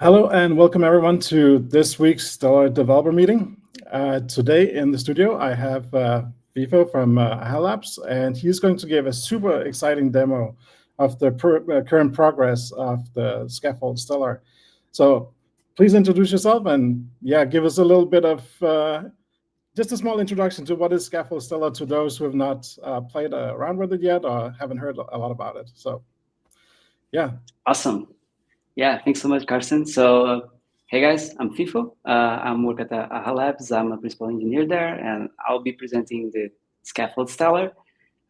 Hello and welcome everyone to this week's Stellar Developer Meeting. Today in the studio, I have Fifo from HAL Labs, and he's going to give a super exciting demo of the current progress of the Scaffold Stellar. So please introduce yourself and give us a little bit of just a small introduction to what is Scaffold Stellar to those who have not played around with it yet or haven't heard a lot about it. So yeah. Awesome. Yeah, thanks so much, Carson. So, hey guys, I'm Fifo. I'm work at HAL Labs. I'm a principal engineer there, and I'll be presenting the Scaffold Stellar.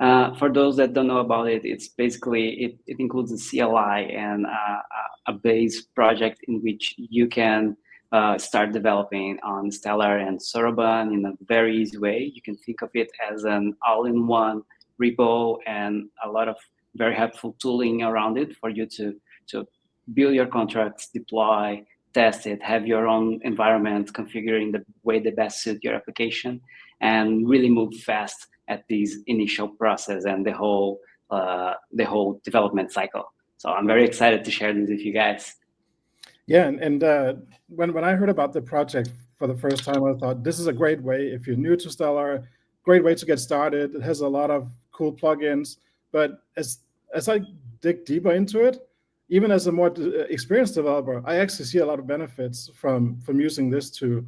For those that don't know about it, it's basically, it includes a CLI and a base project in which you can start developing on Stellar and Soroban in a very easy way. You can think of it as an all-in-one repo and a lot of very helpful tooling around it for you to build your contracts, deploy, test it, have your own environment, configuring the way that best suit your application, and really move fast at this initial process and the whole development cycle. So I'm very excited to share this with you guys. Yeah, and when I heard about the project for the first time, I thought this is a great way if you're new to Stellar, great way to get started. It has a lot of cool plugins, but as I dig deeper into it, even as a more experienced developer, I actually see a lot of benefits from using this to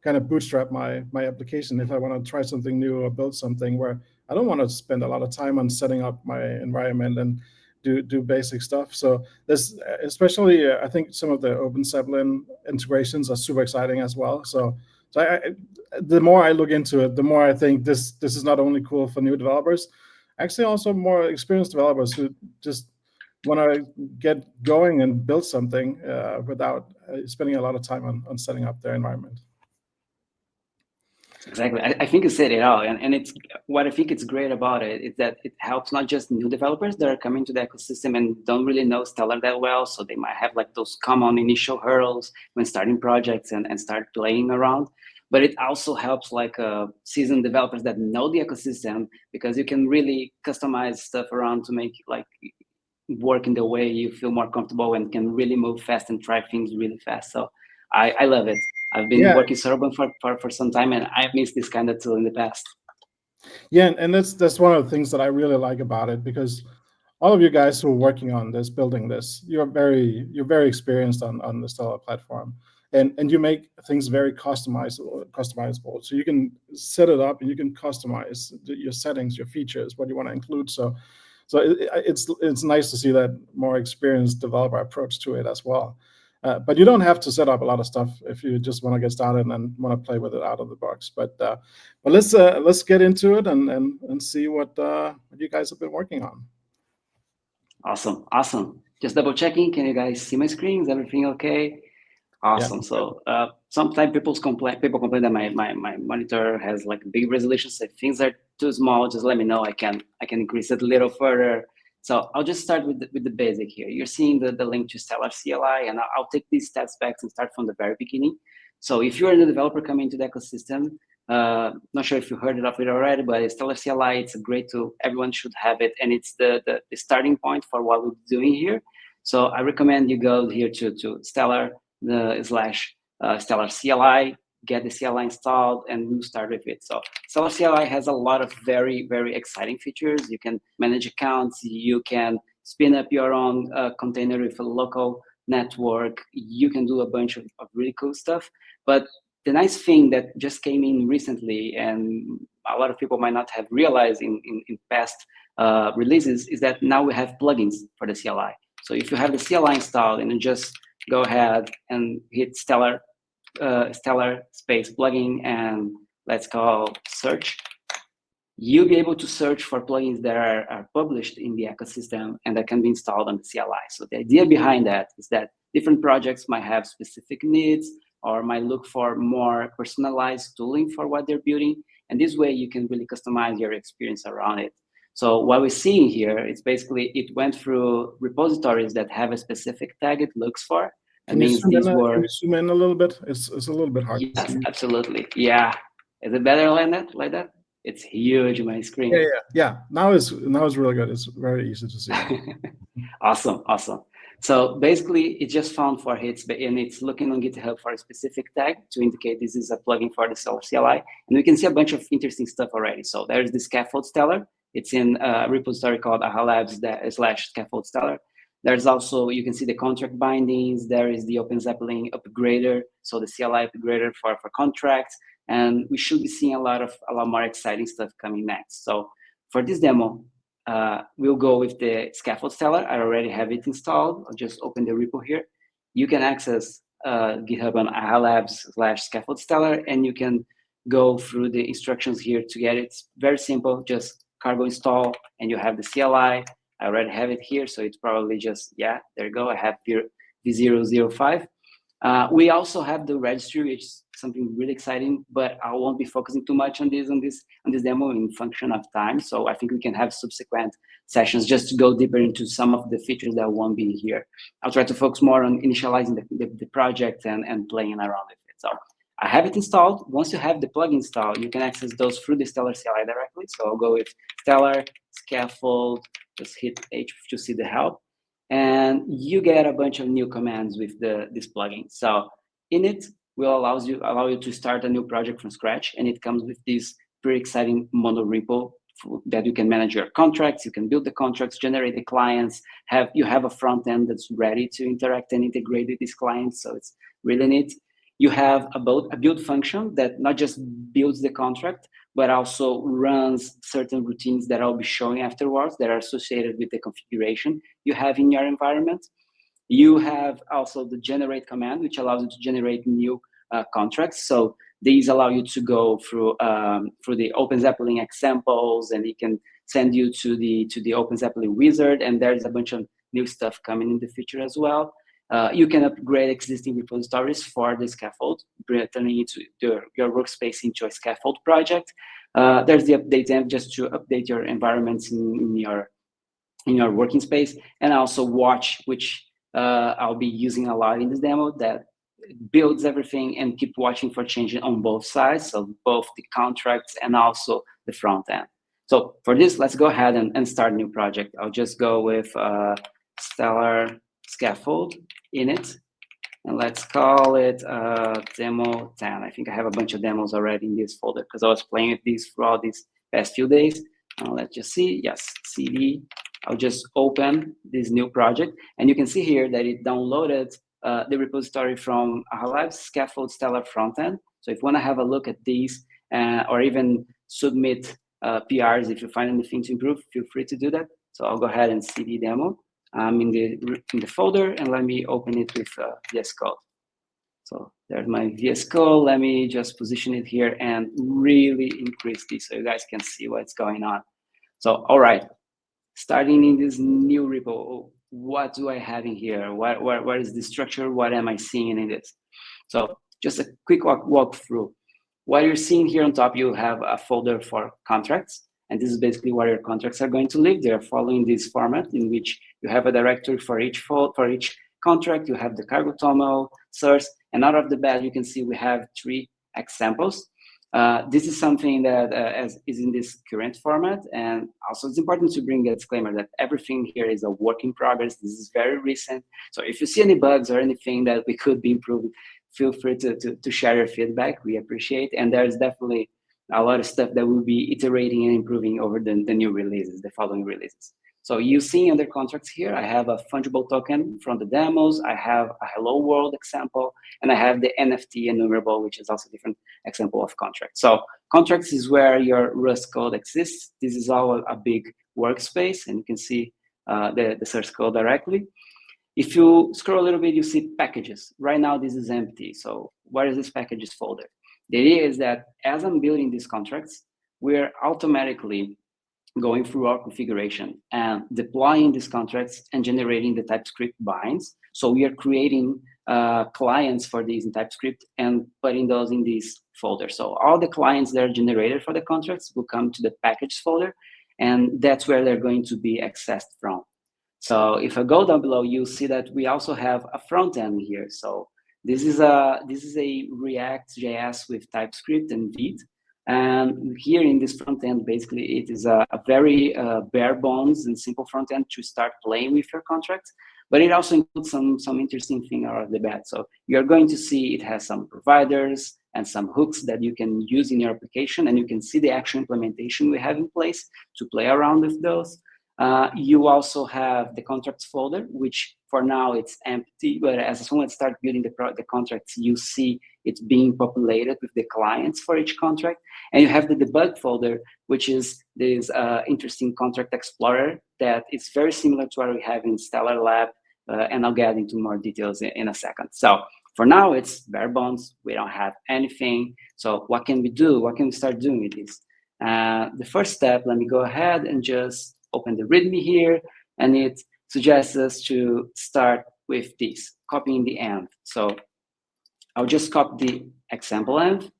kind of bootstrap my application if I want to try something new or build something where I don't want to spend a lot of time on setting up my environment and do basic stuff. So there's especially I think some of the Open Zeppelin integrations are super exciting as well. So the more I look into it, the more I think this is not only cool for new developers, actually also more experienced developers who just want to get going and build something without spending a lot of time on setting up their environment. Exactly. I think you said it all. And it's what I think it's great about it is that it helps not just new developers that are coming to the ecosystem and don't really know Stellar that well. So they might have like those common initial hurdles when starting projects and start playing around. But it also helps like seasoned developers that know the ecosystem, because you can really customize stuff around to make like work in the way you feel more comfortable and can really move fast and try things really fast. So I love it. I've been working Soroban for some time, and I've missed this kind of tool in the past. Yeah, and that's one of the things that I really like about it, because all of you guys who are working on this, building this, you're very experienced on the Stellar platform, and you make things very customizable. So you can set it up and you can customize your settings, your features, what you want to include. So it's nice to see that more experienced developer approach to it as well. But you don't have to set up a lot of stuff if you just want to get started and want to play with it out of the box. But let's get into it and see what you guys have been working on. Awesome. Just double checking. Can you guys see my screen? Is everything okay? Awesome. Yeah. So sometimes people complain that my monitor has like big resolution. So if things are too small, just let me know. I can increase it a little further. So I'll just start with the basic here. You're seeing the link to Stellar CLI, and I'll take these steps back and start from the very beginning. So if you're a developer coming into the ecosystem, not sure if you heard of it already, but Stellar CLI, it's a great tool. Everyone should have it, and it's the starting point for what we're doing here. So I recommend you go here to Stellar /Stellar CLI, get the CLI installed, and we'll start with it. So Stellar CLI has a lot of very, very exciting features. You can manage accounts. You can spin up your own container with a local network. You can do a bunch of really cool stuff. But the nice thing that just came in recently, and a lot of people might not have realized in past releases, is that now we have plugins for the CLI. So if you have the CLI installed and you just go ahead and hit Stellar space plugin and let's call search, you'll be able to search for plugins that are published in the ecosystem and that can be installed on the CLI. So the idea behind that is that different projects might have specific needs or might look for more personalized tooling for what they're building. And this way you can really customize your experience around it. So what we're seeing here is basically it went through repositories that have a specific tag it looks for. Can you zoom in a little bit? It's a little bit hard. Yes, absolutely. Yeah. Is it better like that? It's huge on my screen. Yeah. Now it's really good. It's very easy to see. Awesome. So basically, it just found for hits, and it's looking on GitHub for a specific tag to indicate this is a plugin for the Stellar CLI. And we can see a bunch of interesting stuff already. So there's the Scaffold Stellar. It's in a repository called ahalabs/Scaffold Stellar. There's also, you can see the contract bindings. There is the OpenZeppelin upgrader, so the CLI upgrader for contracts. And we should be seeing a lot more exciting stuff coming next. So for this demo, we'll go with the Scaffold Stellar. I already have it installed. I'll just open the repo here. You can access GitHub on ahalabs/Scaffold Stellar, and you can go through the instructions here to get it. It's very simple, just cargo install, and you have the CLI. I already have it here, so it's probably just, yeah, there you go. I have v005. We also have the registry, which is something really exciting, but I won't be focusing too much on this demo in function of time. So I think we can have subsequent sessions just to go deeper into some of the features that won't be here. I'll try to focus more on initializing the project and playing around with it. So I have it installed. Once you have the plugin installed, you can access those through the Stellar CLI directly. So I'll go with Stellar, Scaffold, just hit H to see the help. And you get a bunch of new commands with this plugin. So init will allow you to start a new project from scratch, and it comes with this pretty exciting mono repo that you can manage your contracts. You can build the contracts, generate the clients. You have a front end that's ready to interact and integrate with these clients. So it's really neat. You have a build function that not just builds the contract, but also runs certain routines that I'll be showing afterwards that are associated with the configuration you have in your environment. You have also the generate command, which allows you to generate new contracts. So these allow you to go through the OpenZeppelin examples, and it can send you to the OpenZeppelin wizard. And there's a bunch of new stuff coming in the future as well. You can upgrade existing repositories for the Scaffold, turning your workspace into a Scaffold project. There's the update env just to update your environments in your working space, and also watch, which I'll be using a lot in this demo, that builds everything and keep watching for changes on both sides, so both the contracts and also the front end. So for this, let's go ahead and start a new project. I'll just go with Stellar Scaffold init, and let's call it demo 10. I think I have a bunch of demos already in this folder because I was playing with these throughout these past few days. Let's just see. Yes, CD. I'll just open this new project, and you can see here that it downloaded the repository from ahalabs Scaffold Stellar Frontend. So if you want to have a look at these or even submit PRs if you find anything to improve, feel free to do that. So I'll go ahead and CD demo. I'm in the folder, and let me open it with VS Code. So there's my VS Code. Let me just position it here and really increase this so you guys can see what's going on. So, all right, starting in this new repo, what do I have in here? What is the structure? What am I seeing in this? So just a quick walk through. What you're seeing here on top, you have a folder for contracts. And this is basically where your contracts are going to live. They are following this format in which you have a directory for each contract. You have the cargo toml, source, and out of the bat, you can see we have 3 examples. This is something that is in this current format. And also it's important to bring a disclaimer that everything here is a work in progress. This is very recent. So if you see any bugs or anything that we could be improving, feel free to share your feedback. We appreciate. And there's definitely a lot of stuff that we'll be iterating and improving over the new releases, the following releases. So you see under contracts here, I have a fungible token from the demos. I have a hello world example, and I have the NFT enumerable, which is also a different example of contracts. So contracts is where your Rust code exists. This is all a big workspace, and you can see the source code directly. If you scroll a little bit, you see packages. Right now, this is empty. So where is this packages folder? The idea is that as I'm building these contracts, we're automatically going through our configuration and deploying these contracts and generating the TypeScript binds. So we are creating clients for these in TypeScript and putting those in this folder. So all the clients that are generated for the contracts will come to the package folder, and that's where they're going to be accessed from. So if I go down below, you'll see that we also have a front end here. So this is a React.js with TypeScript and Vite. And here in this front end, basically, it is a very bare bones and simple front end to start playing with your contracts. But it also includes some interesting thing out of the bat. So you're going to see it has some providers and some hooks that you can use in your application, and you can see the actual implementation we have in place to play around with those. You also have the contracts folder, which for now it's empty, but as soon as you start building the contracts, you see it's being populated with the clients for each contract. And you have the debug folder, which is this interesting contract explorer that is very similar to what we have in Stellar Lab, and I'll get into more details in a second. So for now, it's bare bones. We don't have anything. So what can we do? What can we start doing with this? The first step, let me go ahead and just open the README here, and it suggests us to start with this, copying the env. So I'll just copy the example env.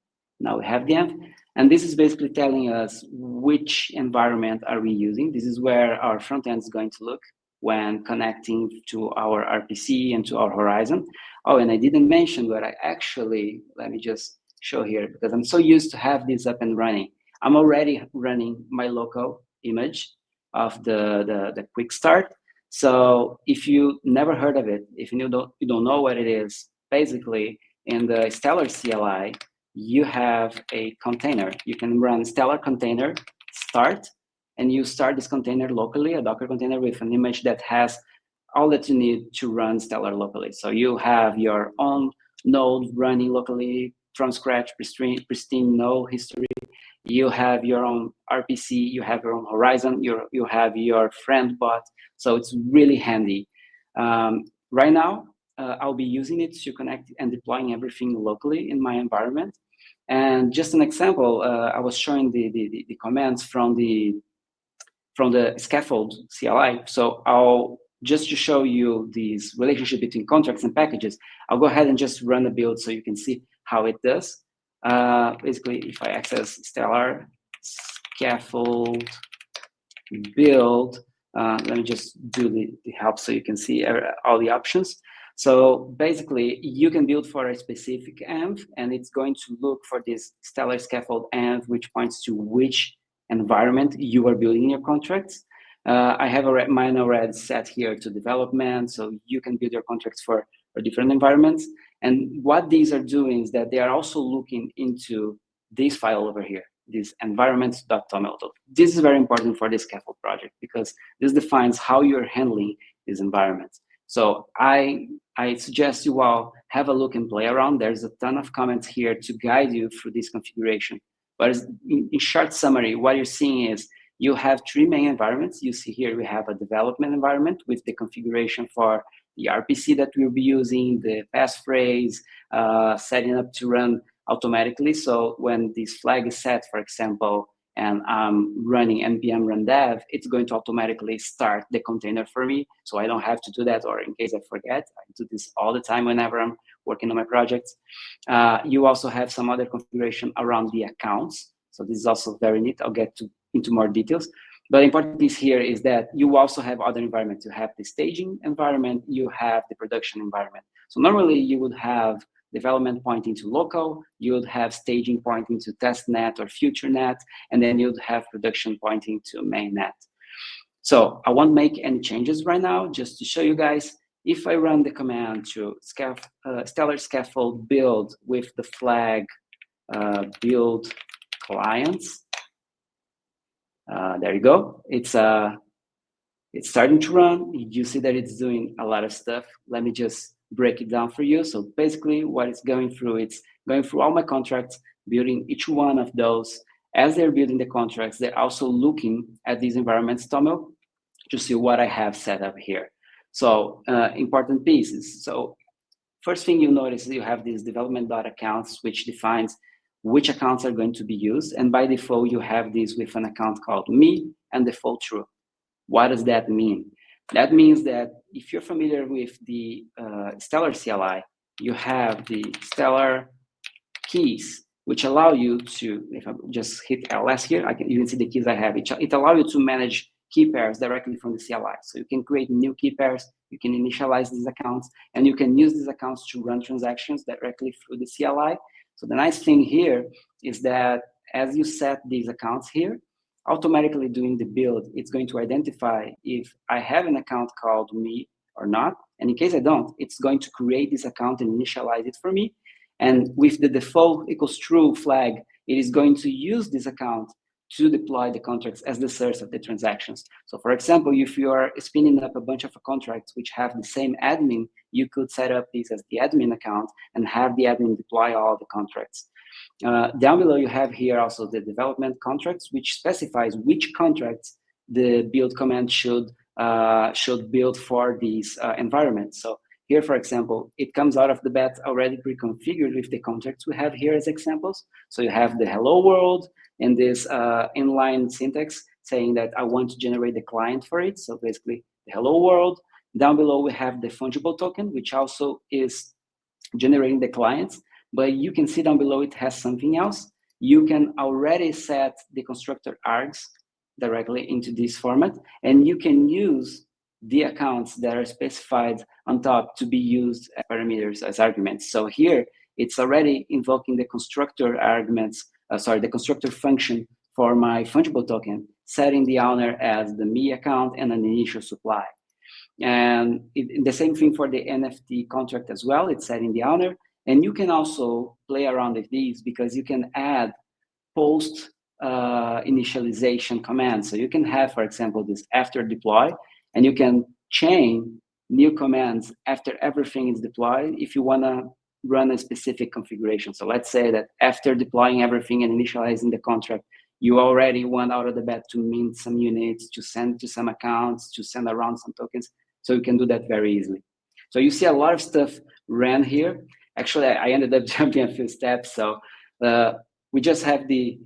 Now we have the env, and this is basically telling us which environment are we using. This is where our front end is going to look when connecting to our RPC and to our horizon. Oh, and I didn't mention what I actually, let me just show here, because I'm so used to have this up and running. I'm already running my local image of the quick start. So if you never heard of it, if you don't know what it is, basically in the Stellar CLI, you have a container. You can run Stellar container start, and you start this container locally, a Docker container with an image that has all that you need to run Stellar locally. So you have your own node running locally from scratch, pristine node history. You have your own RPC, you have your own horizon, you have your friend bot. So it's really handy. Right now, I'll be using it to connect and deploying everything locally in my environment. And just an example, I was showing the commands from the Scaffold CLI. So I'll just to show you this relationship between contracts and packages, I'll go ahead and just run a build so you can see how it does. Basically, if I access Stellar Scaffold build, let me just do the help so you can see all the options. So basically, you can build for a specific env, and it's going to look for this Stellar Scaffold env, which points to which environment you are building your contracts. I have mine already set here to development, so you can build your contracts for different environments. And what these are doing is that they are also looking into this file over here, this environments.toml. This is very important for the Scaffold project because this defines how you're handling these environments. So I suggest you all have a look and play around. There's a ton of comments here to guide you through this configuration. But in short summary, what you're seeing is you have three main environments. You see here we have a development environment with the configuration for the RPC that we'll be using, the passphrase, setting up to run automatically. So when this flag is set, for example, and I'm running npm run dev, it's going to automatically start the container for me. So I don't have to do that, or in case I forget, I do this all the time whenever I'm working on my projects. You also have some other configuration around the accounts. So this is also very neat. I'll get into more details. But the important piece here is that you also have other environments. You have the staging environment, you have the production environment. So normally you would have development pointing to local, you would have staging pointing to testnet or future net, and then you'd have production pointing to mainnet. So I won't make any changes right now, just to show you guys. If I run the command to Stellar Scaffold build with the flag build clients, there you go. It's starting to run. You see that it's doing a lot of stuff. Let me just break it down for you. So basically what it's going through all my contracts, building each one of those. As they're building the contracts, they're also looking at these environments, Tomo, to see what I have set up here. So important pieces. So first thing you notice is you have these development.accounts, which defines which accounts are going to be used. And by default, you have this with an account called me and default true. What does that mean? That means that if you're familiar with the Stellar CLI, you have the Stellar keys, which allow you to, if I just hit LS here, you can see the keys I have. It allows you to manage key pairs directly from the CLI. So you can create new key pairs, you can initialize these accounts, and you can use these accounts to run transactions directly through the CLI. So the nice thing here is that as you set these accounts here, automatically doing the build, it's going to identify if I have an account called me or not. And in case I don't, it's going to create this account and initialize it for me. And with the default equals true flag, it is going to use this account to deploy the contracts as the source of the transactions. So for example, if you are spinning up a bunch of contracts which have the same admin, you could set up this as the admin account and have the admin deploy all the contracts. Down below, you have here also the development contracts, which specifies which contracts the build command should build for these environments. So here, for example, it comes out of the bat already pre-configured with the contracts we have here as examples. So you have the hello world and this inline syntax saying that I want to generate the client for it. So basically the hello world. Down below, we have the fungible token, which also is generating the clients. But you can see down below it has something else. You can already set the constructor args directly into this format, and you can use the accounts that are specified on top to be used as parameters, as arguments. So here, it's already invoking the constructor arguments, the constructor function for my fungible token, setting the owner as the me account and an initial supply. And the same thing for the NFT contract as well, it's setting the owner. And you can also play around with these because you can add post initialization commands. So you can have, for example, this after deploy, and you can chain new commands after everything is deployed if you want to run a specific configuration. So let's say that after deploying everything and initializing the contract, you already want out of the bat to mint some units, to send to some accounts, to send around some tokens. So you can do that very easily. So you see a lot of stuff ran here. Actually, I ended up jumping a few steps. So we just have the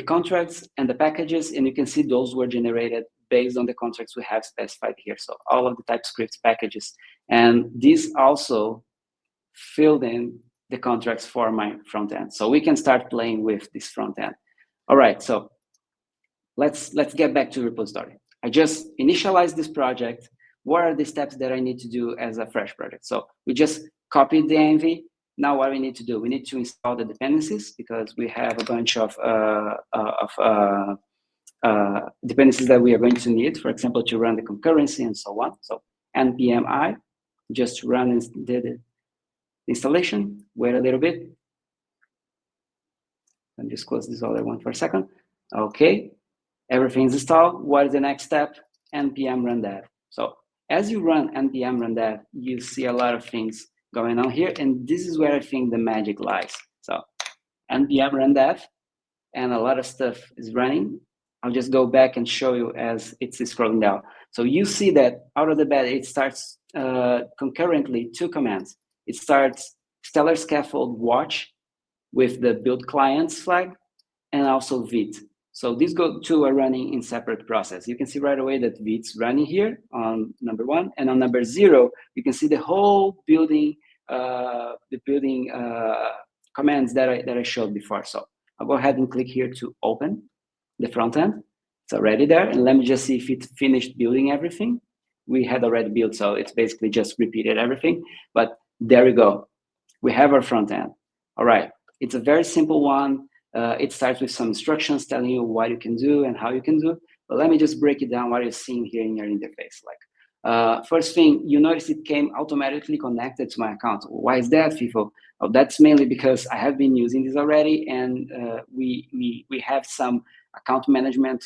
contracts and the packages, and you can see those were generated based on the contracts we have specified here. So all of the TypeScript packages. And these also filled in the contracts for my front end. So we can start playing with this front end. All right, so let's get back to repository. I just initialized this project. What are the steps that I need to do as a fresh project? So we just copied the env. Now what we need to do, we need to install the dependencies because we have a bunch of dependencies that we are going to need, for example, to run the concurrency and so on. So npm I, just run the installation, wait a little bit. Let me just close this other one for a second. Okay, everything's installed. What is the next step? npm run dev. So as you run npm run dev, you see a lot of things going on here, and this is where I think the magic lies. So npm run dev, and a lot of stuff is running. I'll just go back and show you as it's scrolling down. So you see that out of the bat, it starts concurrently two commands. It starts Stellar Scaffold watch with the build clients flag, and also vit. So these two are running in separate process. You can see right away that vit's running here on number 1, and on number 0, you can see the whole building, commands that I showed before. So I'll go ahead and click here to open the front end. It's already there, and let me just see if it finished building everything. We had already built, so it's basically just repeated everything. But there we go. We have our front end. All right, it's a very simple one. It starts with some instructions telling you what you can do and how you can do. But let me just break it down what you're seeing here in your interface. Like, first thing, you notice it came automatically connected to my account. Why is that, Fifo? Oh, that's mainly because I have been using this already, and we have some account management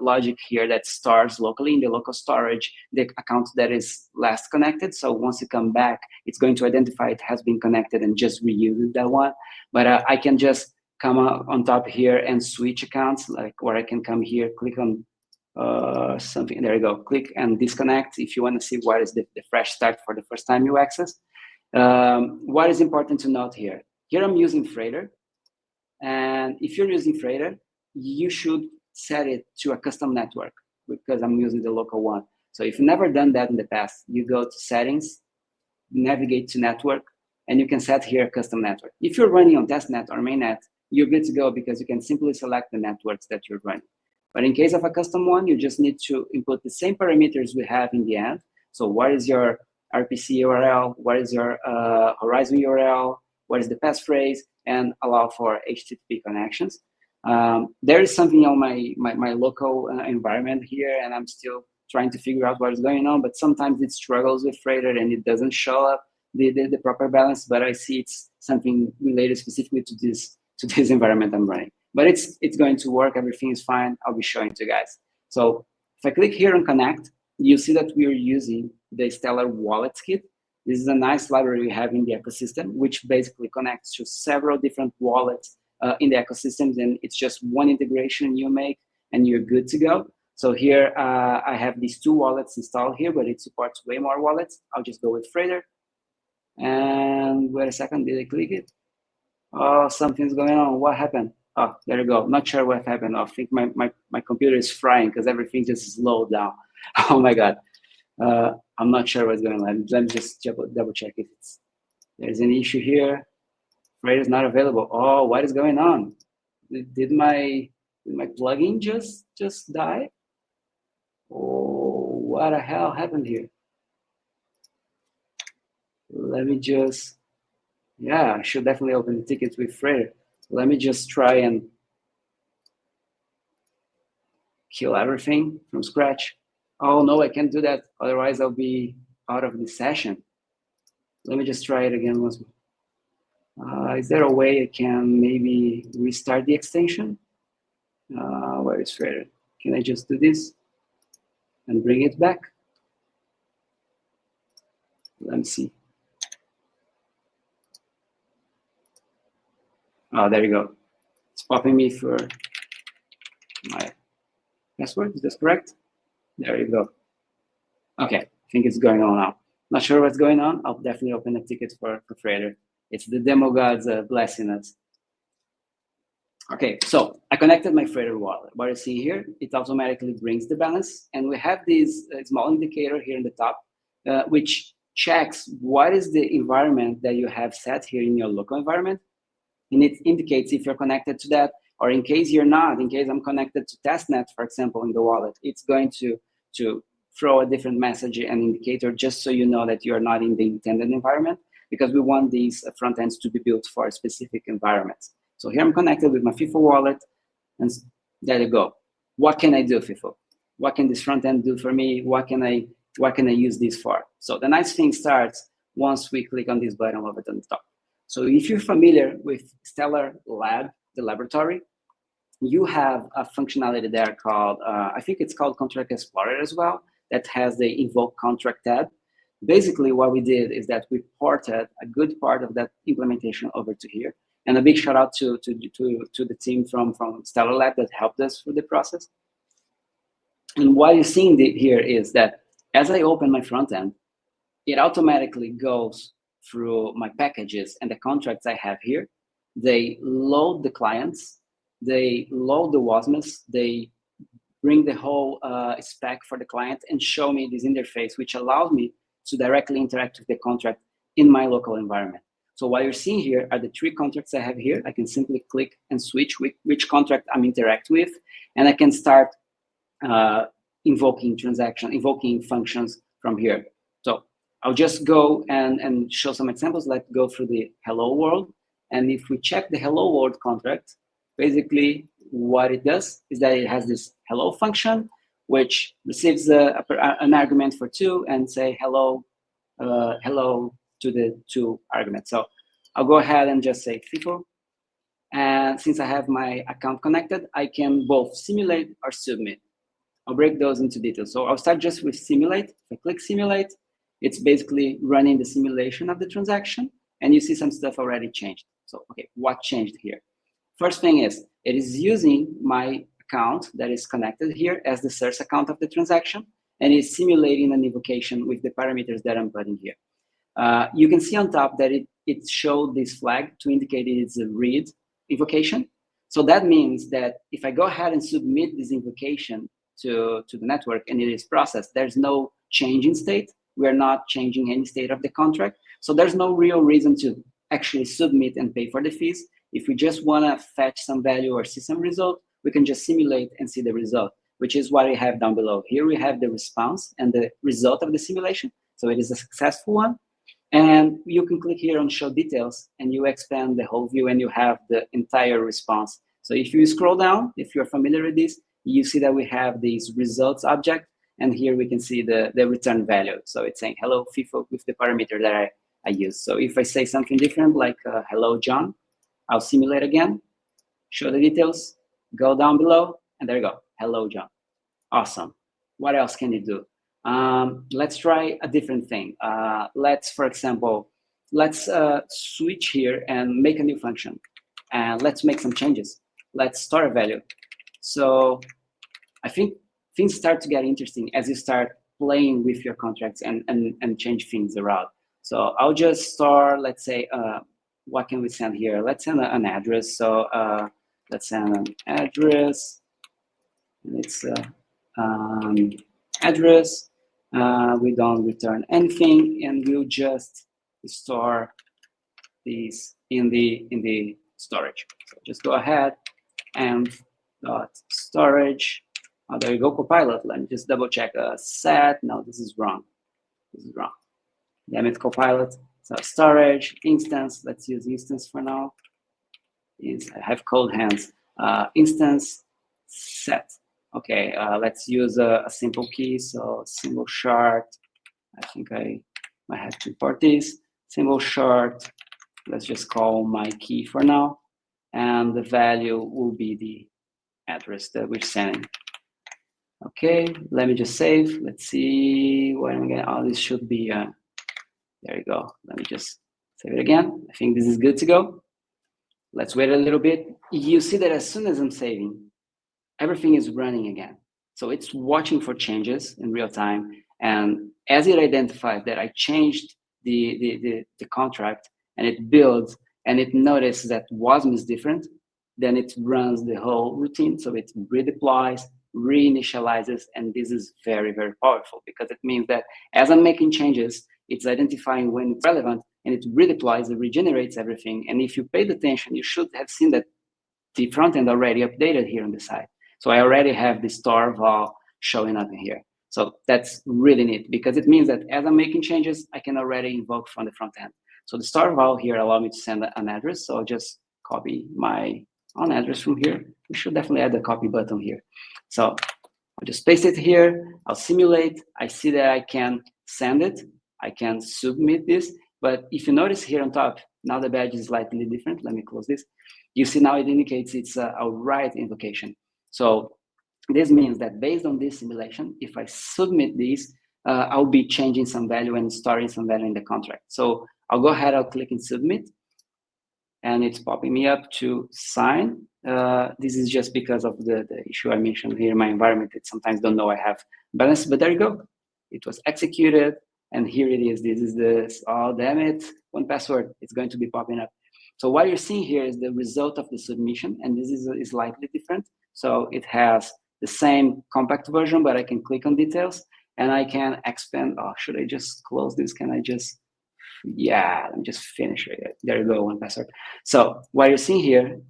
logic here that stores locally in the local storage the account that is last connected. So once you come back, it's going to identify it has been connected and just reuse that one. But I can just come on top here and switch accounts, like where I can come here, click on something, there you go, click and disconnect if you want to see what is the fresh start for the first time you access. What is important to note here? Here I'm using Freighter, and if you're using Freighter, you should set it to a custom network because I'm using the local one. So if you've never done that in the past, you go to settings, navigate to network, and you can set here a custom network. If you're running on testnet or mainnet, you're good to go because you can simply select the networks that you're running. But in case of a custom one, you just need to input the same parameters we have in the end. So what is your RPC URL? What is your Horizon URL? What is the passphrase? And allow for HTTP connections. There is something on my local environment here, and I'm still trying to figure out what is going on, but sometimes it struggles with Freighter and it doesn't show up the proper balance, but I see it's something related specifically to this environment I'm running. But it's going to work, everything is fine, I'll be showing to you guys. So if I click here on connect, you see that we're using the Stellar Wallet Kit. This is a nice library we have in the ecosystem, which basically connects to several different wallets in the ecosystems, and it's just one integration you make and you're good to go. So here I have these 2 wallets installed here, but it supports way more wallets. I'll just go with Freighter. And wait a second, did I click it? Oh, something's going on. What happened? Oh, there you go. Not sure what happened. I think my computer is frying because everything just slowed down. Oh my God. I'm not sure what's going on. Let me just double check if there's any issue here. Freighter is not available. Oh, what is going on? Did my plugin just die? Oh, what the hell happened here? Let me just, yeah, I should definitely open the tickets with Freighter. Let me just try and kill everything from scratch. Oh no, I can't do that. Otherwise I'll be out of the session. Let me just try it again once more. Is there a way I can maybe restart the extension? Where is Freighter? Can I just do this and bring it back? Let me see. Oh, there you go. It's popping me for my password. Is this correct? There you go. Okay, I think it's going on now. Not sure what's going on. I'll definitely open a ticket for Freighter. It's the demo gods blessing us. Okay, so I connected my Freighter wallet. What you see here, it automatically brings the balance. And we have this small indicator here in the top, which checks what is the environment that you have set here in your local environment. And it indicates if you're connected to that, or in case you're not, in case I'm connected to testnet, for example, in the wallet, it's going to throw a different message and indicator just so you know that you're not in the intended environment, because we want these front ends to be built for specific environments. So here I'm connected with my Fifo wallet, and there you go. What can I do, Fifo? What can this front end do for me? What can I use this for? So the nice thing starts once we click on this button over at the top. So if you're familiar with Stellar Lab, the laboratory, you have a functionality there called, I think it's called Contract Explorer as well, that has the Invoke Contract tab. Basically, what we did is that we ported a good part of that implementation over to here. And a big shout out to the team from Stellar Lab that helped us through the process. And what you're seeing here is that as I open my front end, it automatically goes through my packages and the contracts I have here. They load the clients, they load the WASMs, they bring the whole spec for the client and show me this interface, which allows me to directly interact with the contract in my local environment. So what you're seeing here are the 3 contracts I have here. I can simply click and switch which contract I'm interacting with, and I can start invoking functions from here. So I'll just go and show some examples. Let's go through the hello world. And if we check the hello world contract, basically what it does is that it has this hello function, which receives an argument for 2 and say hello to the 2 arguments. So I'll go ahead and just say Fifo. And since I have my account connected, I can both simulate or submit. I'll break those into details. So I'll start just with simulate. If I click simulate, it's basically running the simulation of the transaction, and you see some stuff already changed. So, okay, what changed here? First thing is, it is using my account that is connected here as the source account of the transaction, and it's simulating an invocation with the parameters that I'm putting here. You can see on top that it showed this flag to indicate it's a read invocation. So that means that if I go ahead and submit this invocation to the network and it is processed, there's no change in state. We're not changing any state of the contract. So there's no real reason to actually submit and pay for the fees. If we just want to fetch some value or see some result, we can just simulate and see the result, which is what we have down below. Here we have the response and the result of the simulation. So it is a successful one. And you can click here on show details and you expand the whole view and you have the entire response So if you scroll down, if you're familiar with this, you see that we have this results object, and here we can see the return value. So it's saying hello Fifo with the parameter that I use. So if I say something different, like hello John, I'll simulate again, show the details, go down below, and there you go, hello John. Awesome. What else can you do? Let's try a different thing. Let's, for example, let's switch here and make a new function. And let's make some changes. Let's store a value. So I think things start to get interesting as you start playing with your contracts and change things around. So I'll just store, let's say, what can we send here? Let's send an address. So let's send an address. And it's address. We don't return anything, and we'll just store these in the storage. So just go ahead and .storage. Oh, there you go, Copilot. Let me just double check. Set. No, this is wrong. This is wrong. Damn it, Copilot. So storage instance. Let's use instance for now. I have cold hands. Instance set. Okay, let's use a simple key. So symbol short. I think I might have to import this. Symbol short. Let's just call my key for now. And the value will be the address that we're sending. Okay, let me just save. Let's see what I'm getting. Oh, this should be, there you go. Let me just save it again. I think this is good to go. Let's wait a little bit. You see that as soon as I'm saving, everything is running again. So it's watching for changes in real time. And as it identifies that I changed the contract, and it builds and it notices that WASM is different, then it runs the whole routine. So it redeploys, reinitializes, and this is very, very powerful because it means that as I'm making changes, it's identifying when it's relevant, and it redeploys, it regenerates everything. And if you paid attention, you should have seen that the front end already updated here on the side. So I already have the store val showing up in here. So that's really neat because it means that as I'm making changes, I can already invoke from the front end. So the star val here allow me to send an address. So I'll just copy my own address from here. We should definitely add the copy button here. So I'll just paste it here. I'll simulate. I see that I can send it. I can submit this. But if you notice here on top, now the badge is slightly different. Let me close this. You see now it indicates it's a write invocation. So this means that based on this simulation, if I submit this, I'll be changing some value and storing some value in the contract. So I'll go ahead, I'll click and submit, and it's popping me up to sign. This is just because of the issue I mentioned here in my environment. It sometimes don't know I have balance, but there you go. It was executed, and here it is. This is the, oh, damn it, 1Password. It's going to be popping up. So what you're seeing here is the result of the submission, and this is slightly different. So it has the same compact version, but I can click on details, and I can expand. Oh, should I just close this? Can I just, yeah, let me just finish it. There you go, 1Password. So what you're seeing here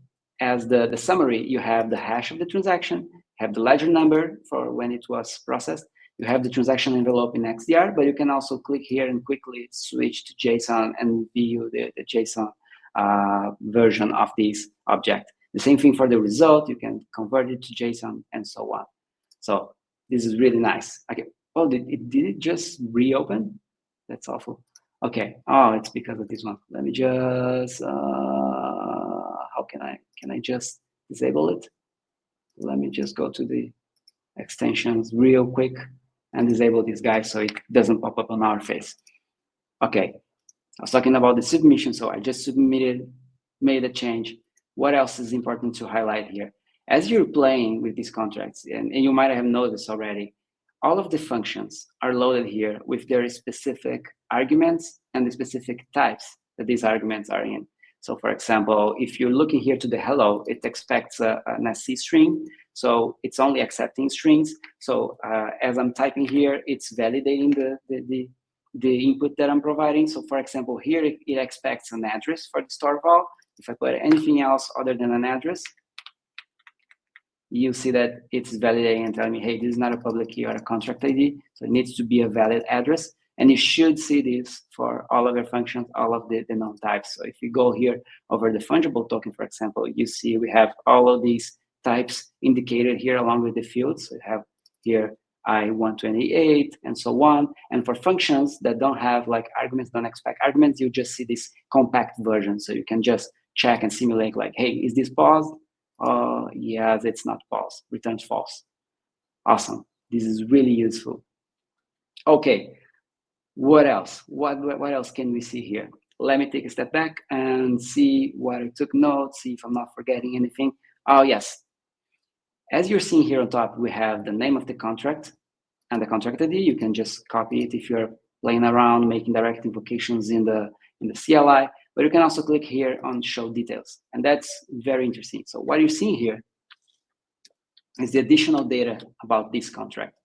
as the summary, you have the hash of the transaction, have the ledger number for when it was processed, you have the transaction envelope in XDR, but you can also click here and quickly switch to JSON and view the JSON version of this object. The same thing for the result, you can convert it to JSON and so on. So this is really nice. Okay. Oh, did it just reopen? That's awful. Okay. Oh, it's because of this one. Let me just, how can I just disable it? Let me just go to the extensions real quick and disable this guy so it doesn't pop up on our face. Okay. I was talking about the submission, so I just submitted, made a change. What else is important to highlight here? As you're playing with these contracts, and you might have noticed already, all of the functions are loaded here with their specific arguments and the specific types that these arguments are in. So for example, if you're looking here to the hello, it expects an SC string. So it's only accepting strings. So as I'm typing here, it's validating the input that I'm providing. So for example, here it expects an address for the store val. If I put anything else other than an address, you see that it's validating and telling me, hey, this is not a public key or a contract ID, so it needs to be a valid address. And you should see this for all of your functions, all of the known types. So if you go here over the fungible token, for example, you see we have all of these types indicated here along with the fields. So we have here I128 and so on. And for functions that don't have like arguments, don't expect arguments, you just see this compact version. So you can just check and simulate like, hey, is this paused? Yes, it's not paused, returns false. Awesome, this is really useful. Okay, what else? What else can we see here? Let me take a step back and see what I took notes, see if I'm not forgetting anything. Oh, yes. As you're seeing here on top, we have the name of the contract and the contract ID. You can just copy it if you're playing around, making direct invocations in the CLI, but you can also click here on show details. And that's very interesting. So what you're seeing here is the additional data about this contract.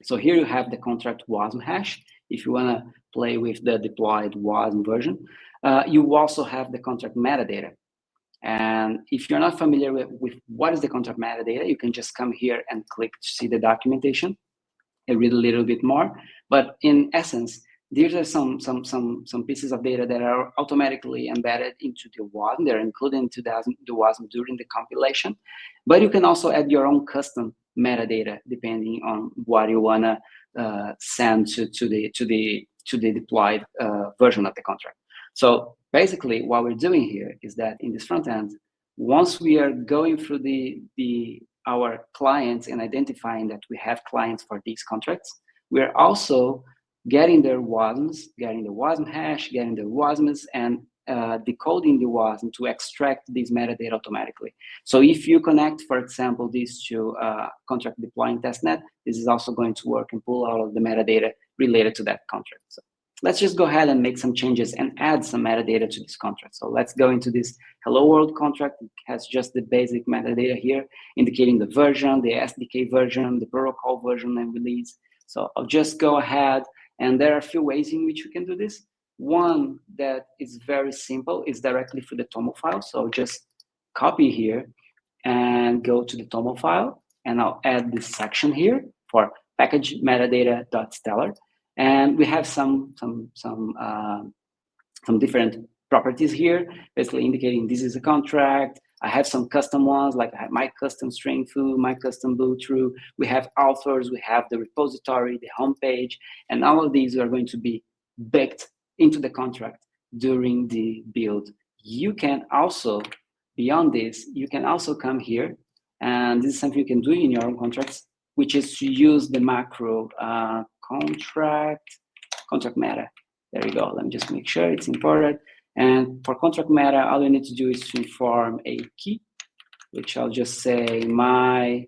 So here you have the contract WASM hash. If you want to play with the deployed WASM version, you also have the contract metadata. And if you're not familiar with what is the contract metadata, you can just come here and click to see the documentation and read a little bit more. But in essence, these are some pieces of data that are automatically embedded into the WASM. They're included into the WASM during the compilation. But you can also add your own custom metadata depending on what you wanna send to the deployed version of the contract. So basically, what we're doing here is that in this front end, once we are going through our clients and identifying that we have clients for these contracts, we're also getting their WASMs, getting the WASM hash, getting the WASMs, and decoding the WASM to extract this metadata automatically. So if you connect, for example, these to contract deploying testnet, this is also going to work and pull out of the metadata related to that contract. So let's just go ahead and make some changes and add some metadata to this contract. So let's go into this hello world contract. It has just the basic metadata here, indicating the version, the SDK version, the protocol version and release. So I'll just go ahead, and there are a few ways in which you can do this. One that is very simple is directly through the TOML file. So I'll just copy here and go to the TOML file, and I'll add this section here for package metadata.stellar. And we have some different properties here, basically indicating this is a contract. I have some custom ones, like I have my custom string foo, my custom boot true. We have authors, we have the repository, the homepage, and all of these are going to be baked into the contract during the build. You can also, beyond this, you can also come here, and this is something you can do in your own contracts, which is to use the macro contract meta. There you go. Let me just make sure it's imported. And for contract meta, all you need to do is to inform a key, which I'll just say my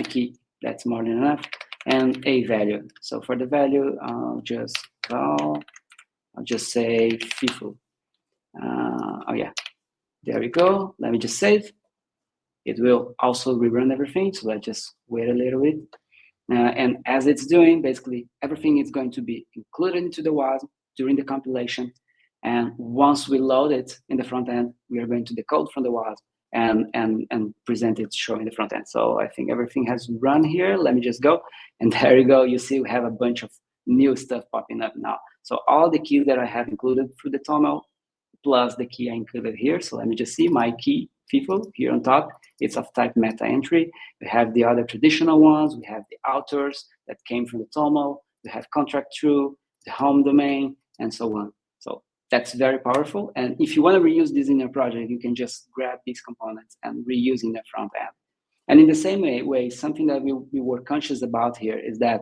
key. That's more than enough, and a value. So for the value, I'll just say Fifo. Oh yeah, there we go. Let me just save. It will also rerun everything. So let's just wait a little bit. And as it's doing, basically everything is going to be included into the WASM during the compilation. And once we load it in the front end, we are going to decode from the WASM and present it showing the front end. So I think everything has run here. Let me just go. And there you go. You see we have a bunch of new stuff popping up now. So all the keys that I have included through the TOML plus the key I included here. So let me just see my key Fifo here on top. It's of type meta entry. We have the other traditional ones. We have the authors that came from the TOML. We have contract true, the home domain, and so on. So that's very powerful. And if you want to reuse this in your project, you can just grab these components and reuse in the front end. And in the same way, something that we were conscious about here is that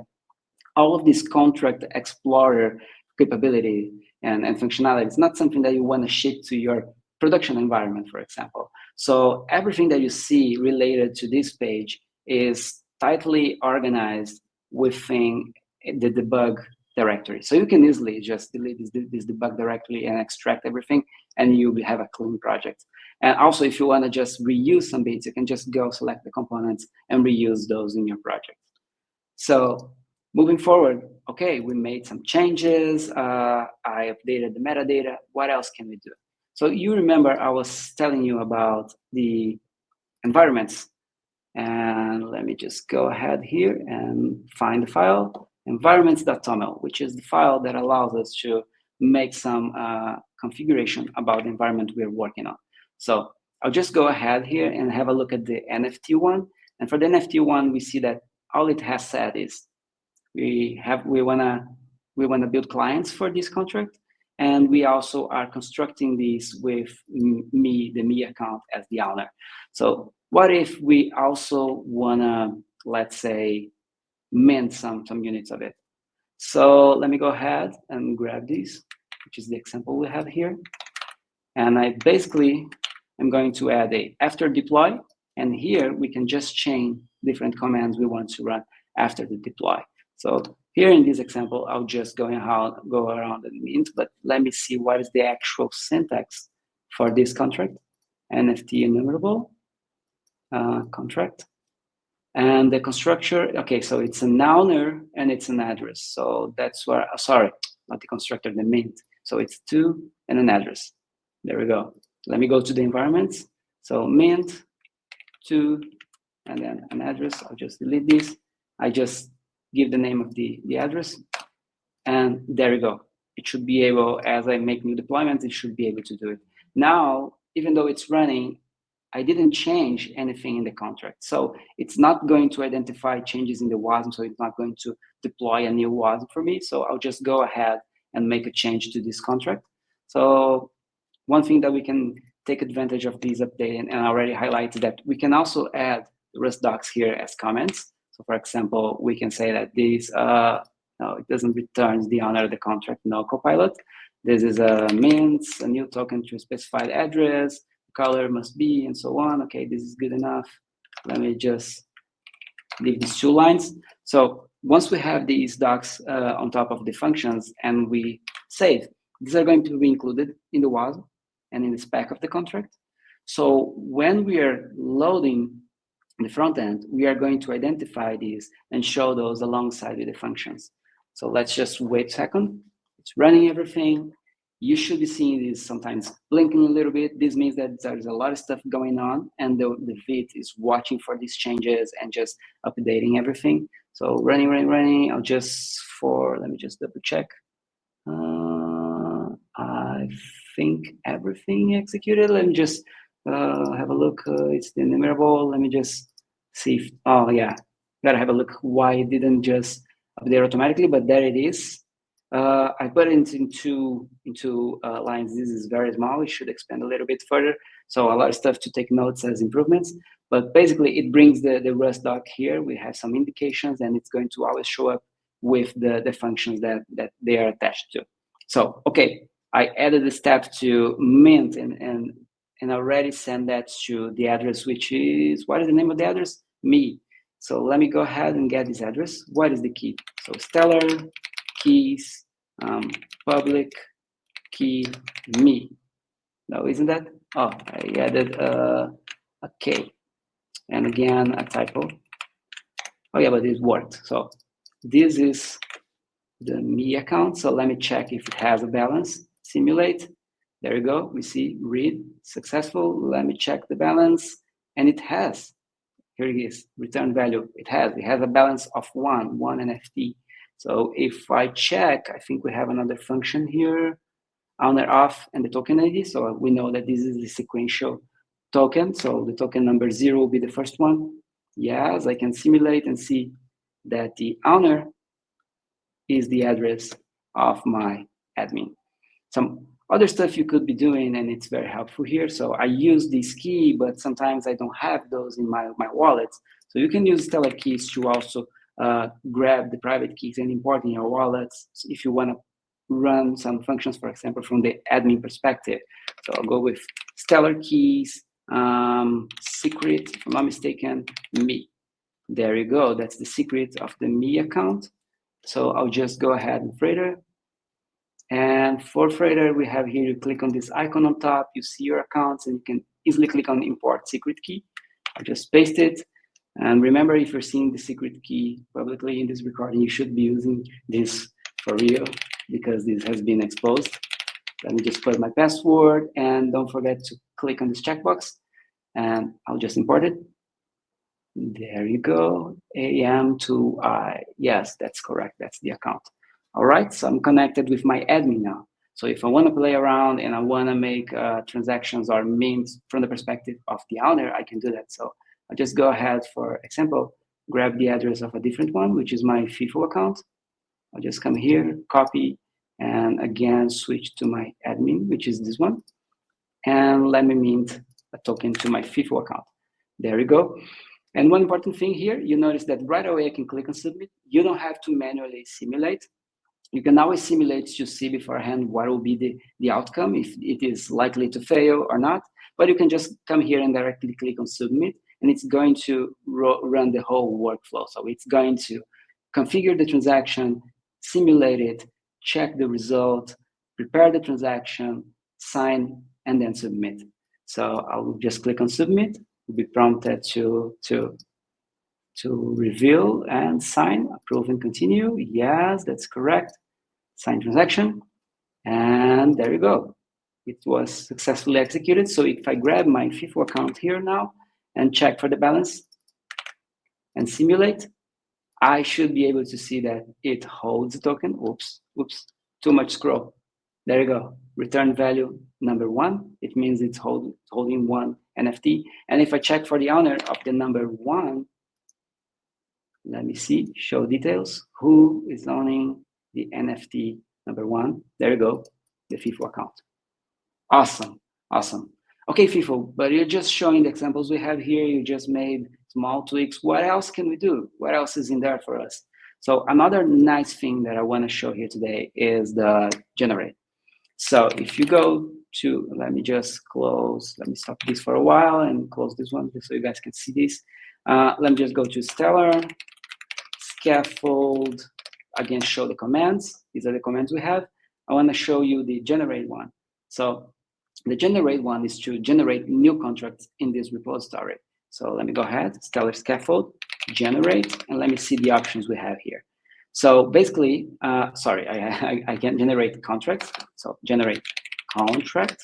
all of this contract explorer capability and functionality is not something that you want to ship to your production environment, for example. So everything that you see related to this page is tightly organized within the debug directory. So you can easily just delete this debug directly and extract everything, and you will have a clean project. And also, if you want to just reuse some bits, you can just go select the components and reuse those in your project. So moving forward, okay, we made some changes. I updated the metadata. What else can we do? So you remember I was telling you about the environments. And let me just go ahead here and find the file. environments.toml, which is the file that allows us to make some configuration about the environment we're working on. So I'll just go ahead here and have a look at the NFT one. And for the NFT one, we see that all it has said is we wanna build clients for this contract, and we also are constructing this with the me account as the owner. So what if we also wanna, let's say, mint some units of it? So let me go ahead and grab this, which is the example we have here. And I basically am going to add a after deploy, and here we can just chain different commands we want to run after the deploy. So here in this example, I'll just go around and mint, but let me see what is the actual syntax for this contract. NFT enumerable contract. And the constructor, okay, so it's an owner and it's an address. So that's where, sorry, not the constructor, the mint. So it's to and an address. There we go. Let me go to the environments. So mint, to, and then an address. I'll just delete this. I just give the name of the address. And there we go. It should be able, as I make new deployments, it should be able to do it. Now, even though it's running, I didn't change anything in the contract. So it's not going to identify changes in the WASM, so it's not going to deploy a new WASM for me. So I'll just go ahead and make a change to this contract. So one thing that we can take advantage of this update, and I already highlighted that we can also add Rust docs here as comments. So for example, we can say that this, no, it doesn't return the owner of the contract, no copilot. This is a mint, a new token to a specified address, color must be, and so on. Okay, this is good enough. Let me just leave these 2 lines. So once we have these docs on top of the functions and we save, these are going to be included in the WASM and in the spec of the contract. So when we are loading the front end, we are going to identify these and show those alongside with the functions. So let's just wait a second. It's running everything. You should be seeing this sometimes blinking a little bit. This means that there's a lot of stuff going on and the Vite is watching for these changes and just updating everything. So running. Let me just double check. I think everything executed. Let me just have a look. It's the enumerable. Let me just see if, oh yeah, gotta have a look why it didn't just update automatically, but there it is. I put it into lines. This is very small. We should expand a little bit further. So a lot of stuff to take notes as improvements. But basically, it brings the Rust doc here. We have some indications, and it's going to always show up with the functions that they are attached to. So, okay, I added a step to mint and already send that to the address, which is, what is the name of the address? Me. So let me go ahead and get this address. What is the key? So Stellar keys, public key me. No, isn't that? Oh, I added a K. And again, a typo. Oh yeah, but it worked. So this is the me account. So let me check if it has a balance. Simulate. There you go. We see read successful. Let me check the balance. And it has. Here it is. Return value. It has a balance of one NFT. So if I check, I think we have another function here, owner of and the token ID. So we know that this is the sequential token. So the token number 0 will be the first one. Yes, I can simulate and see that the owner is the address of my admin. Some other stuff you could be doing, and it's very helpful here. So I use this key, but sometimes I don't have those in my wallets. So you can use Stellar keys to also grab the private keys and import in your wallets if you want to run some functions, for example, from the admin perspective. So I'll go with Stellar keys, secret, if I'm not mistaken, me. There you go. That's the secret of the me account. So I'll just go ahead and Freighter. And for Freighter, we have here, you click on this icon on top, you see your accounts, and you can easily click on import secret key. I'll just paste it. And remember, if you're seeing the secret key publicly in this recording, you should be using this for real because this has been exposed. Let me just put my password, and don't forget to click on this checkbox, and I'll just import it. There you go, AM2I. Yes, that's correct, that's the account. All right, so I'm connected with my admin now. So if I want to play around and I want to make transactions or memes from the perspective of the owner, I can do that. So I'll just go ahead, for example, grab the address of a different one, which is my Fifo account. I'll just come here, copy, and again, switch to my admin, which is this one. And let me mint a token to my Fifo account. There you go. And one important thing here, you notice that right away I can click on submit. You don't have to manually simulate. You can always simulate to see beforehand what will be the outcome, if it is likely to fail or not. But you can just come here and directly click on submit, and it's going to run the whole workflow. So it's going to configure the transaction, simulate it, check the result, prepare the transaction, sign, and then submit. So I'll just click on submit. Will be prompted to reveal and sign, approve and continue. Yes, that's correct. Sign transaction, and there you go. It was successfully executed. So if I grab my Fifo account here now and check for the balance and simulate, I should be able to see that it holds the token. Oops, too much scroll. There you go. Return value number 1. It means it's holding 1 NFT. And if I check for the owner of the number 1, let me see, show details. Who is owning the NFT number 1? There you go, the Fifo account. Awesome, awesome. Okay, Fifo, but you're just showing the examples we have here. You just made small tweaks. What else can we do? What else is in there for us? So another nice thing that I want to show here today is the generate. So if you go to, let me just close, let me stop this for a while and close this one just so you guys can see this. Let me just go to Stellar, Scaffold, again, show the commands. These are the commands we have. I want to show you the generate one. So the generate one is to generate new contracts in this repository. So let me go ahead, Stellar Scaffold, generate, and let me see the options we have here. So basically, sorry, I can generate contracts. So generate contract,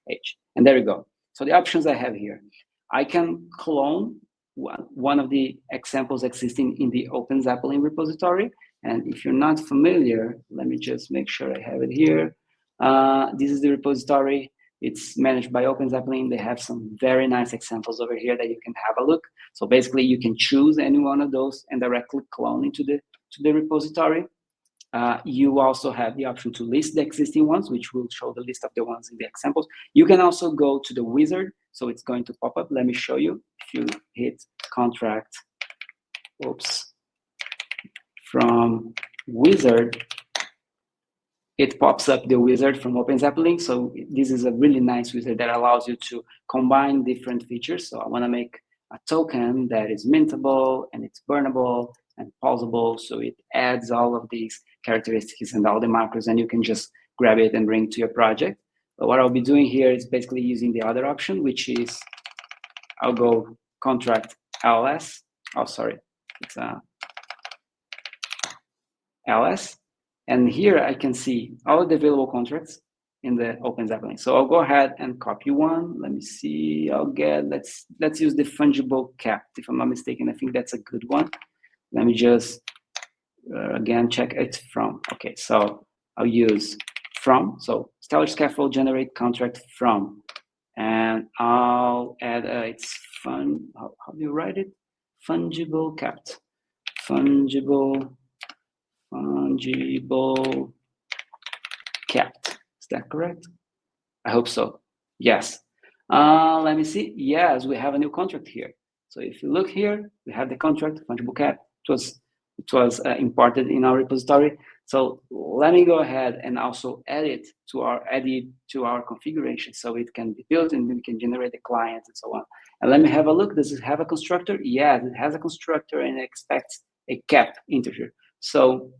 H, and there you go. So the options I have here, I can clone one of the examples existing in the Open Zeppelin repository. And if you're not familiar, let me just make sure I have it here. This is the repository. It's managed by Open Zeppelin. They have some very nice examples over here that you can have a look. So basically, you can choose any one of those and directly clone into the repository. You also have the option to list the existing ones, which will show the list of the ones in the examples. You can also go to the wizard, so it's going to pop up. Let me show you. If you hit contract, oops, from wizard, it pops up the wizard from Open Zeppelin. So this is a really nice wizard that allows you to combine different features. So I want to make a token that is mintable and it's burnable and pausable. So it adds all of these characteristics and all the macros, and you can just grab it and bring it to your project. But what I'll be doing here is basically using the other option, which is I'll go contract LS. Oh, sorry, it's LS. And here I can see all the available contracts in the Open Zeppelin. So I'll go ahead and copy one. Let me see. I'll get, let's use the fungible cap. If I'm not mistaken, I think that's a good one. Let me just, again, check it from. Okay, so I'll use from. So Stellar Scaffold generate contract from. And I'll add, it's fun, how do you write it? Fungible capped. Fungible capped. Is that correct? I hope so. Yes. Let me see. Yes, we have a new contract here. So if you look here, we have the contract, fungible cap. It was imported in our repository. So let me go ahead and also add it to our configuration so it can be built and we can generate the client and so on. And let me have a look. Does it have a constructor? Yes, it has a constructor and it expects a cap integer. So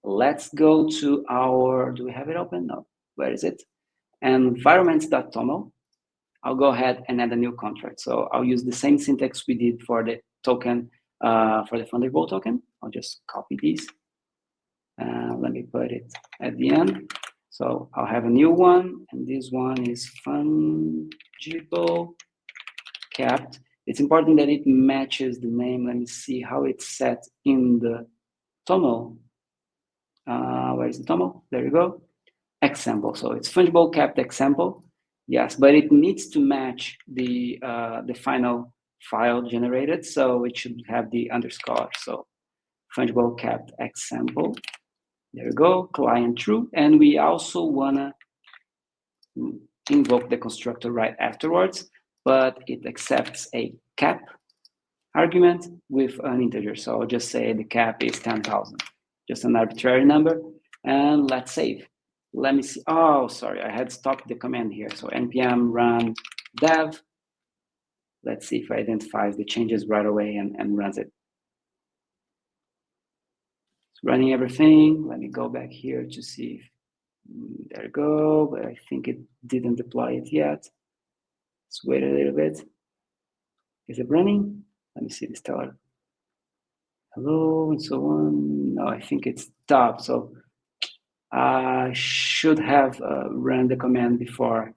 let's go to our, do we have it open? No, where is it? Environments.toml. I'll go ahead and add a new contract. So I'll use the same syntax we did for the token, for the Thunderbolt token. I'll just copy these. Let me put it at the end. So I'll have a new one, and this one is fungible capped. it's important that it matches the name. Let me see how it's set in the TOML. Where is the TOML? There you go. Example. So it's fungible capped example. Yes, but it needs to match the final file generated. So it should have the underscore. So fungible capped example. There we go. Client true. And we also wanna invoke the constructor right afterwards, but it accepts a cap argument with an integer. So I'll just say the cap is 10,000, just an arbitrary number, and let's save. Let me see. Oh, sorry, I had stopped the command here. So npm run dev. Let's see if it identifies the changes right away and runs it. It's running everything. Let me go back here to see if, there we go, but I think it didn't deploy it yet. Let's wait a little bit. Is it running? Let me see the Stellar. Hello, and so on. No, I think it stopped. So I should have run the command before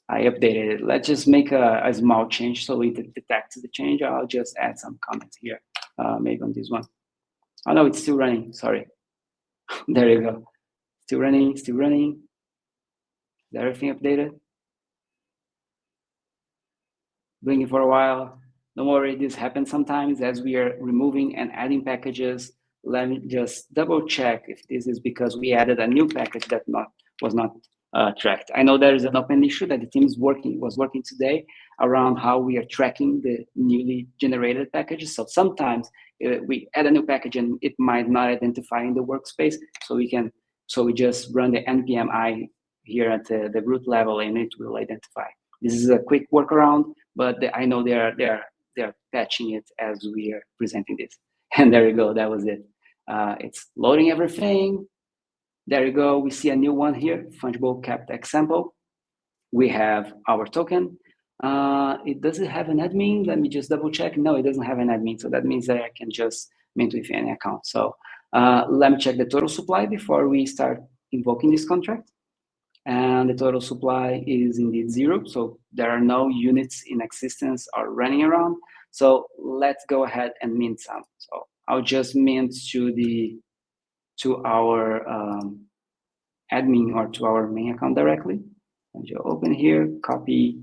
I updated it. Let's just make a small change so it detects the change. I'll just add some comments here, maybe on this one. Oh no, it's still running, sorry. There you go. Still running, still running. Is everything updated? Doing it for a while. Don't worry, this happens sometimes as we are removing and adding packages. Let me just double check if this is because we added a new package that was not tracked. I know there is an open issue that the team was working today around how we are tracking the newly generated packages. So sometimes we add a new package and it might not identify in the workspace. So we just run the npm I here at the root level and it will identify. This is a quick workaround, but I know they're patching it as we are presenting this. And there you go, that was it. It's loading everything. There you go, we see a new one here, fungible capped example. We have our token. It doesn't have an admin. Let me just double check. No, it doesn't have an admin. So that means that I can just mint with any account. So let me check the total supply before we start invoking this contract. And the total supply is indeed 0. So there are no units in existence or running around. So let's go ahead and mint some. So I'll just mint to our admin or to our main account directly. And you open here, copy.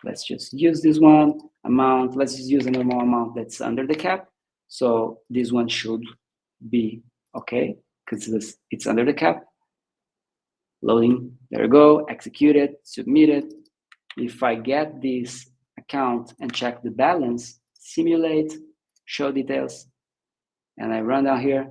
Let's just use this one amount. Let's just use a normal amount that's under the cap. So this one should be okay because it's under the cap. Loading, there you go, execute it, submit it. If I get this account and check the balance, simulate, show details, and I run down here,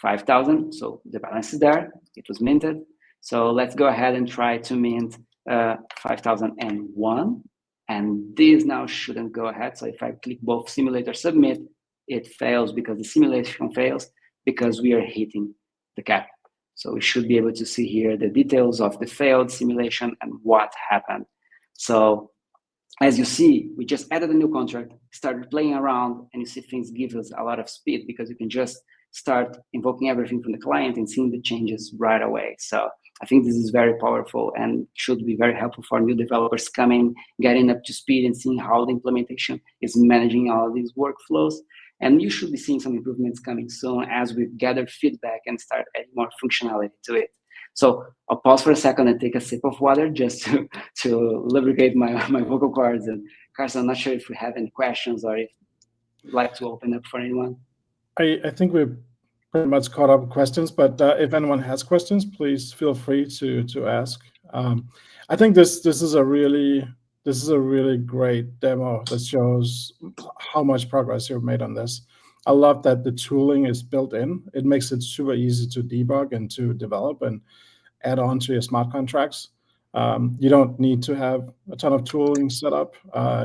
5,000, so the balance is there, it was minted. So let's go ahead and try to mint 5,001, and this now shouldn't go ahead. So if I click both simulate or submit, it fails because the simulation fails because we are hitting the cap. So we should be able to see here the details of the failed simulation and what happened. So as you see, we just added a new contract, started playing around, and you see things give us a lot of speed because you can just start invoking everything from the client and seeing the changes right away. So I think this is very powerful and should be very helpful for new developers coming, getting up to speed and seeing how the implementation is managing all of these workflows. And you should be seeing some improvements coming soon as we gather feedback and start adding more functionality to it. So I'll pause for a second and take a sip of water just to lubricate my vocal cords. And Carson, I'm not sure if we have any questions or if you'd like to open up for anyone. I think we're pretty much caught up with questions, but if anyone has questions, please feel free to ask. I think this is a really great demo that shows how much progress you've made on this. I love that the tooling is built in. It makes it super easy to debug and to develop and add on to your smart contracts. You don't need to have a ton of tooling set up.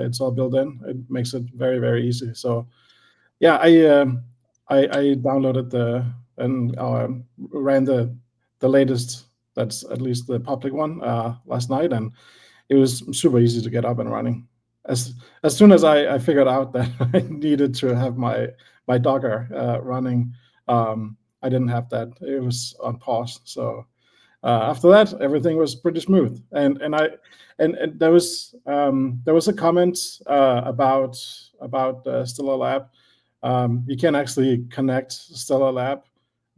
It's all built in. It makes it very, very easy. So yeah, I downloaded and ran the latest, that's at least the public one, last night, and it was super easy to get up and running. As soon as I figured out that I needed to have my Docker running, I didn't have that. It was on pause. So After that, everything was pretty smooth. And there was a comment about Stellar Lab. You can actually connect Stellar Lab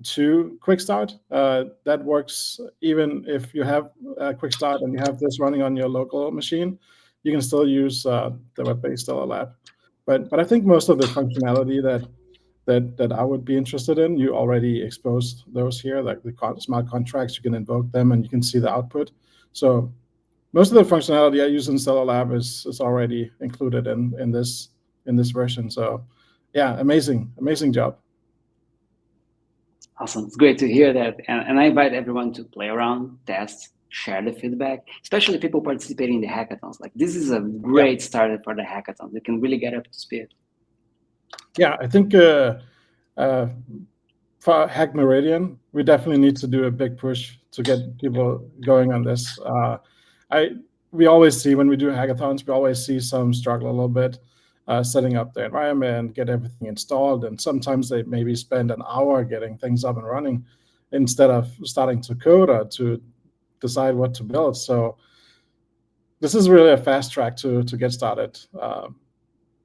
to Quick Start. That works even if you have Quick Start and you have this running on your local machine. You can still use the web-based Stellar Lab. But I think most of the functionality that I would be interested in, you already exposed those here, like the smart contracts. You can invoke them and you can see the output. So most of the functionality I use in Stellar Lab is already included in this version. So yeah, amazing job. Awesome. It's great to hear that. And I invite everyone to play around, test, share the feedback, especially people participating in the hackathons. Like this is a great start for the hackathons. They can really get up to speed. Yeah, I think for Hack Meridian, we definitely need to do a big push to get people going on this. We always see when we do hackathons, we always see some struggle a little bit setting up the environment, get everything installed, and sometimes they maybe spend an hour getting things up and running instead of starting to code or to decide what to build. So this is really a fast track to get started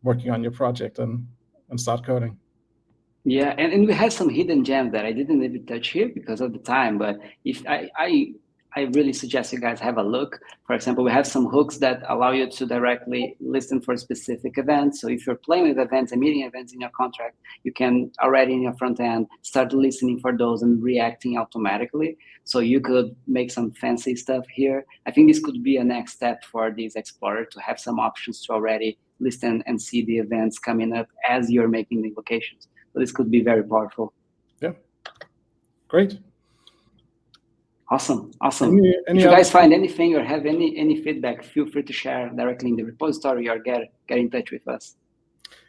working on your project and start coding. Yeah, and we have some hidden gems that I didn't even touch here because of the time. But if I really suggest you guys have a look. For example, we have some hooks that allow you to directly listen for specific events. So if you're playing with events and meeting events in your contract, you can already in your front end start listening for those and reacting automatically. So you could make some fancy stuff here. I think this could be a next step for this Explorer to have some options to already listen and see the events coming up as you're making the invocations. So this could be very powerful. Yeah, great. Awesome. Any If you other guys find anything or have any feedback, feel free to share directly in the repository or get in touch with us.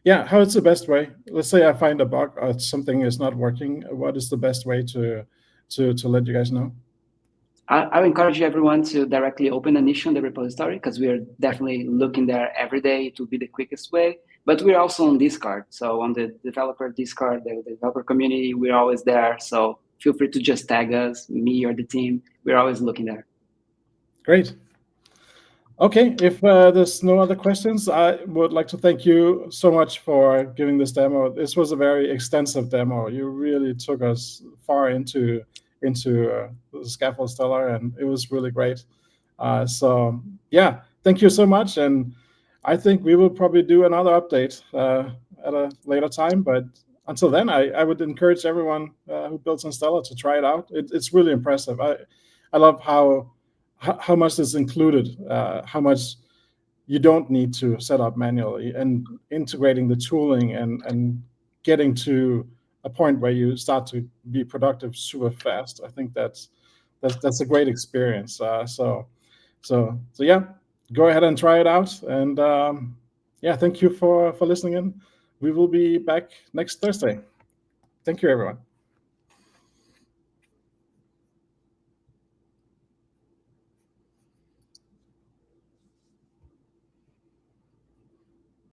Yeah, how is the best way? Let's say I find a bug or something is not working. What is the best way to let you guys know? I would encourage everyone to directly open an issue on the repository because we are definitely looking there every day to be the quickest way. But we're also on Discord. So on the developer Discord, the developer community, we're always there. So feel free to just tag us, me or the team. We're always looking there. Great. Okay, if there's no other questions, I would like to thank you so much for giving this demo. This was a very extensive demo. You really took us far into the Scaffold Stellar, and it was really great. So yeah, thank you so much. And I think we will probably do another update at a later time. But until then, I would encourage everyone who builds on Stellar to try it out. It's really impressive. I love how much is included, how much you don't need to set up manually, and integrating the tooling and getting to a point where you start to be productive super fast. I think that's a great experience. So yeah, go ahead and try it out. And yeah, thank you for listening in. We will be back next Thursday. Thank you, everyone.